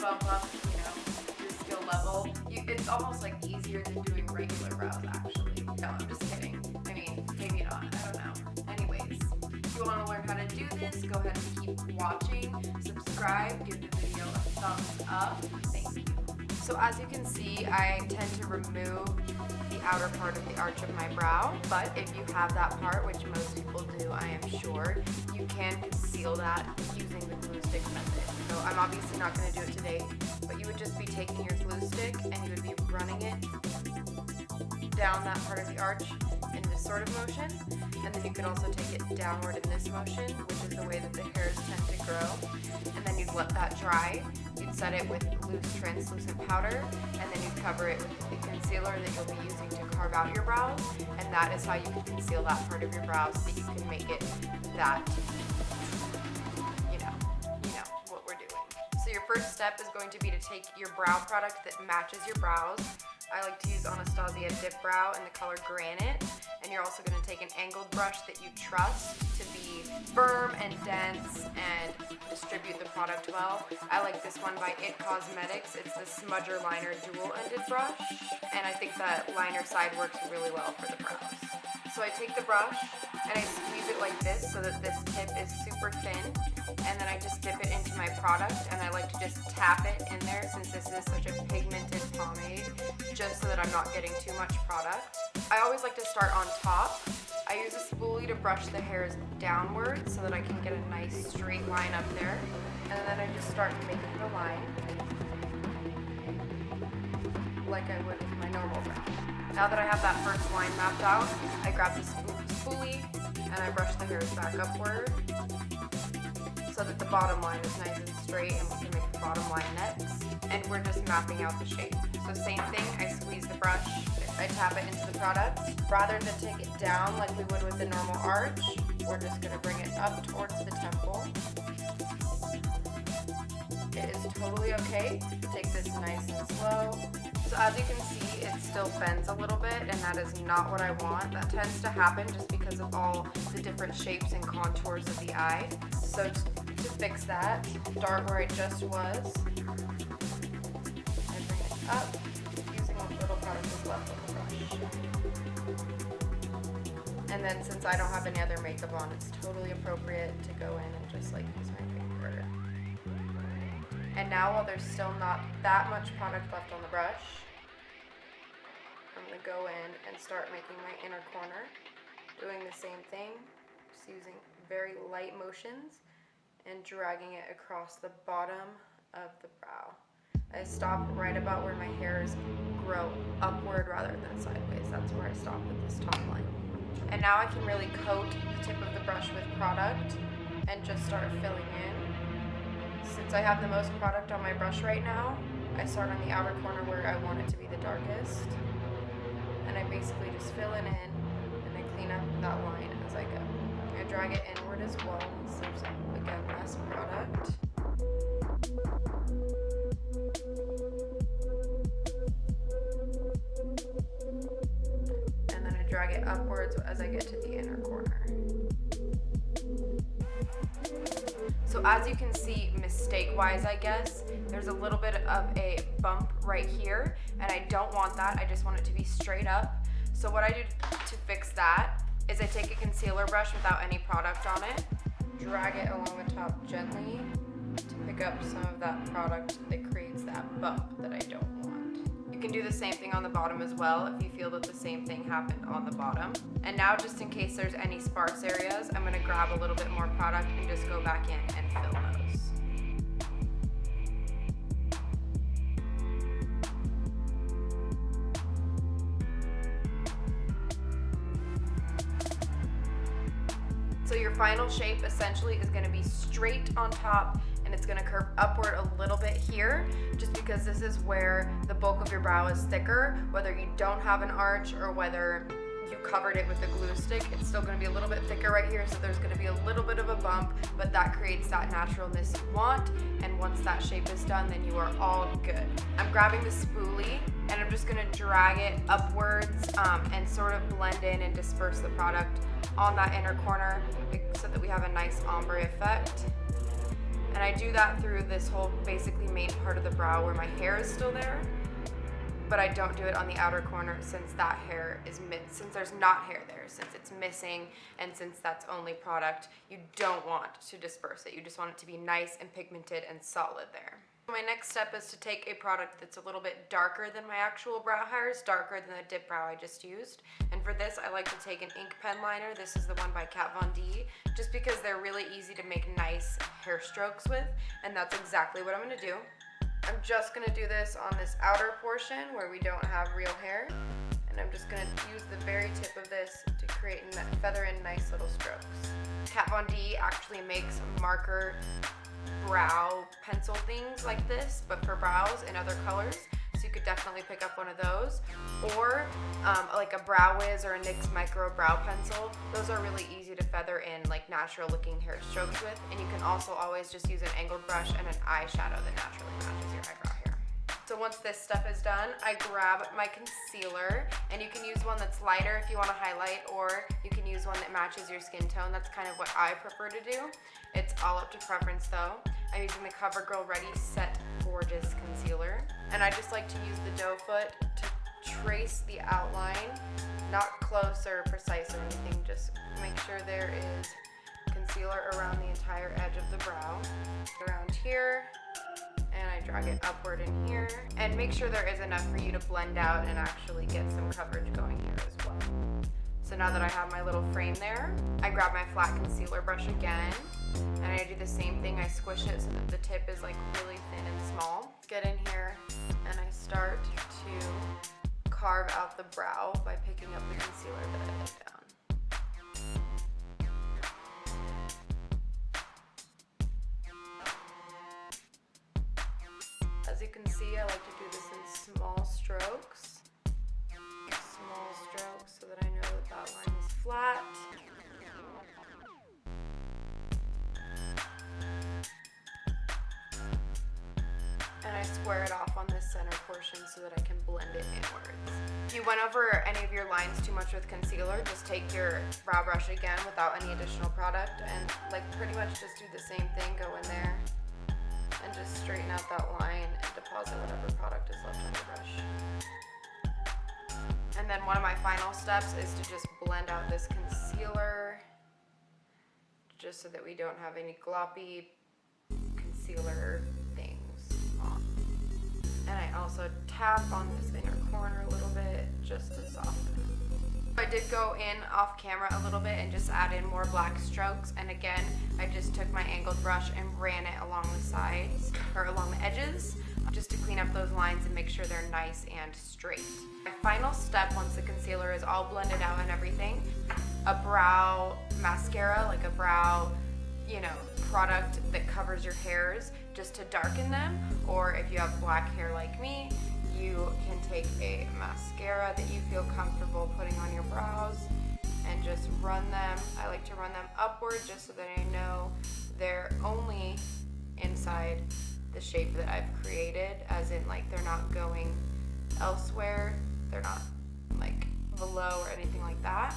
bump up, you know, your skill level. It's almost like easier than doing regular brows, actually. No, I'm just kidding. I mean, maybe not. I don't know. Anyways, if you want to learn how to do this, go ahead and keep watching. Subscribe. Give the video a thumbs up. Thank you. So as you can see, I tend to remove the outer part of the arch of my brow, but if you have that part, which most people do, I am sure, you can conceal that using the glue stick method. So I'm obviously not going to do it today, but you would just be taking your glue stick and you would be running it down that part of the arch in this sort of motion, and then you could also take it downward in this motion, which is the way that the hairs tend to grow, and then you'd let that dry. You'd set it with loose translucent powder, and then you'd cover it with the concealer that you'll be using to carve out your brows, and that is how you can conceal that part of your brows so that you can make it that, you know what we're doing. So your first step is going to be to take your brow product that matches your brows. I like to use Anastasia Dip Brow in the color Granite, and you're also going to take an angled brush that you trust to be firm and dense and distribute the product well. I like this one by IT Cosmetics. It's the SMUDGER Liner Dual-Ended Brush, and I think that liner side works really well for the brows. So I take the brush and I squeeze it like this so that this tip is super thin, and then I just dip it into my product, and I like to just tap it in there since this is such a pigmented pomade, just so that I'm not getting too much product. I always like to start on top. I use a spoolie to brush the hairs downward so that I can get a nice straight line up there, and then I just start making the line like I would with my normal brow. Now that I have that first line mapped out, I grab the spoolie and I brush the hairs back upward so that the bottom line is nice and straight, and we can make the bottom line next. And we're just mapping out the shape. So same thing, I squeeze the brush, I tap it into the product. Rather than take it down like we would with the normal arch, we're just gonna bring it up towards the temple. It is totally okay to take this nice and slow. So as you can see, it still bends a little bit, and that is not what I want. That tends to happen just because of all the different shapes and contours of the eye. So to fix that, start where I just was. I bring it up, using what little product is left of the brush. And then since I don't have any other makeup on, it's totally appropriate to go in and just like use my finger. And now, while there's still not that much product left on the brush, I'm going to go in and start making my inner corner, doing the same thing, just using very light motions and dragging it across the bottom of the brow. I stop right about where my hairs grow upward rather than sideways. That's where I stop with this top line. And now I can really coat the tip of the brush with product and just start filling in. Since I have the most product on my brush right now, I start on the outer corner where I want it to be the darkest, and I basically just fill it in, and I clean up that line as I go. I drag it inward as well, so there's, again, less product. And then I drag it upwards as I get to the inner corner. So as you can see, mistake-wise, I guess, there's a little bit of a bump right here, and I don't want that. I just want it to be straight up. So what I do to fix that is I take a concealer brush without any product on it, drag it along the top gently to pick up some of that product that creates that bump that I don't want. You can do the same thing on the bottom as well if you feel that the same thing happened on the bottom. And now, just in case there's any sparse areas, I'm going to grab a little bit more product and just go back in and fill those. So your final shape essentially is going to be straight on top, and it's going to curve upward a little bit here, just because this is where the bulk of your brow is thicker. Whether you don't have an arch or whether you covered it with the glue stick, it's still going to be a little bit thicker right here, so there's going to be a little bit of a bump, but that creates that naturalness you want, and once that shape is done, then you are all good. I'm grabbing the spoolie, and I'm just going to drag it upwards and sort of blend in and disperse the product on that inner corner so that we have a nice ombre effect. And I do that through this whole basically main part of the brow where my hair is still there, but I don't do it on the outer corner since that hair is since there's not hair there, since it's missing, and since that's only product, you don't want to disperse it. You just want it to be nice and pigmented and solid there. My next step is to take a product that's a little bit darker than my actual brow hairs, darker than the dip brow I just used. And for this, I like to take an ink pen liner. This is the one by Kat Von D, just because they're really easy to make nice hair strokes with, and that's exactly what I'm gonna do. I'm just gonna do this on this outer portion where we don't have real hair, and I'm just gonna use the very tip of this to create and feather in nice little strokes. Kat Von D actually makes marker brow pencil things like this, but for brows in other colors, so you could definitely pick up one of those, or like a Brow Wiz or a NYX Micro Brow Pencil. Those are really easy to feather in like natural looking hair strokes with, and you can also always just use an angled brush and an eyeshadow that naturally matches your eyebrow hair. So once this stuff is done, I grab my concealer, and you can use one that's lighter if you want to highlight, or you can use one that matches your skin tone. That's kind of what I prefer to do. It's all up to preference though. I'm using the CoverGirl Ready Set Gorgeous Concealer, and I just like to use the doe foot to trace the outline, not close or precise or anything, just make sure there is concealer around the entire edge of the brow, around here, and I drag it upward in here, and make sure there is enough for you to blend out and actually get some coverage going here as well. So now that I have my little frame there, I grab my flat concealer brush again, and I do the same thing. I squish it so that the tip is like really thin and small. Get in here, and I start to carve out the brow by picking up the concealer that I laid down. As you can see, I like to do this in small strokes. Small strokes so that I know that that line is flat. And I square it off on this center portion so that I can blend it inwards. If you went over any of your lines too much with concealer, just take your brow brush again without any additional product and like pretty much just do the same thing, go in there and just straighten out that line and deposit whatever product is left on your brush. And then one of my final steps is to just blend out this concealer just so that we don't have any gloppy concealer things on. And I also tap on this inner corner a little bit just to soften it. I did go in off camera a little bit and just add in more black strokes, and again I just took my angled brush and ran it along the sides or along the edges just to clean up those lines and make sure they're nice and straight. My final step, once the concealer is all blended out and everything, a brow mascara, like a brow, you know, product that covers your hairs just to darken them, or if you have black hair like me, you can take a mascara that you feel comfortable putting on your brows and just run them. I like to run them upward just so that I know they're only inside the shape that I've created, as in like they're not going elsewhere, they're not like below or anything like that.